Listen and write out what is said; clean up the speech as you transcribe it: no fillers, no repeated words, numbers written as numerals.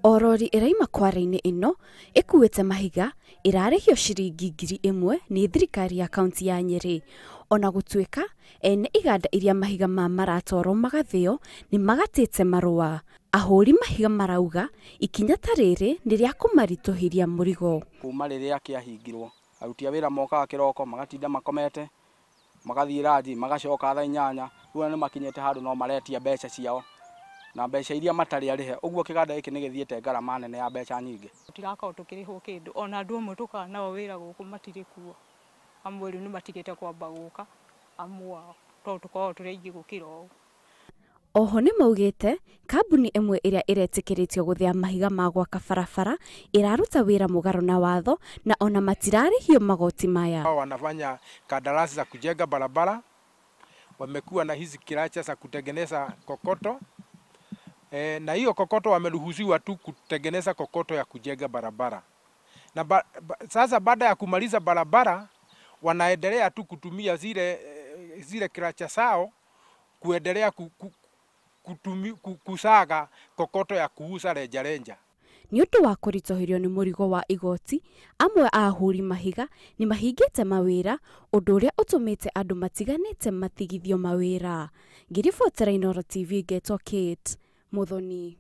Orori iraima kware-ini ino ikuwete mahiga irarihio ciringi 1,000 ni thirikari ya kaunti ya Nyeri. Ona gutuika ene iganda iria mahiga maratoro magathio ni magatete marua. Ahuri mahiga marauga ikinya tariri ni ria kumarituhiria murigo. Kuma riria kiahingirwo aruti a wira mokaga kiroko magatinda makomete magathie raji magacoka thaa 8 riu ni makinyete handu no maretia mbeca ciao na mbeca iria matari arihe uguo kiganda giki ni githiete ngarama nene ya mbeca nyingi tutiraka tukirihwo kindu ona andu amwe tuka nao wira guku matire kuo amwe riu ni matigite kwamba guka amwe to tukao turiingi gukira o. Oho ni maugite kambuni imwe iria iretikiritio guthia mahiga ma gwaka barabara iraruta wira mugaro na watho na ona matirarihio magoti maya. Wanafanya kandarasi za kujenga barabara, wamekuwa na hizi kiracha za kutengeneza kokoto na hiyo kokoto wameruhusiwa tu kutengeneza kokoto ya kujenga barabara. Na sasa baada ya kumaliza barabara wanaendelea tu kutumia zile kiracha sao kuendelea kusaga kokoto ya kuuza reja. Niundu wa kuritohirio ni murigo wa igoti, amwe a ahuri mahiga ni mahingite mawira undu uria utumite andu matiganite matigithio mawira. Ngiribotera Inooro TV Geto Kate Muthoni.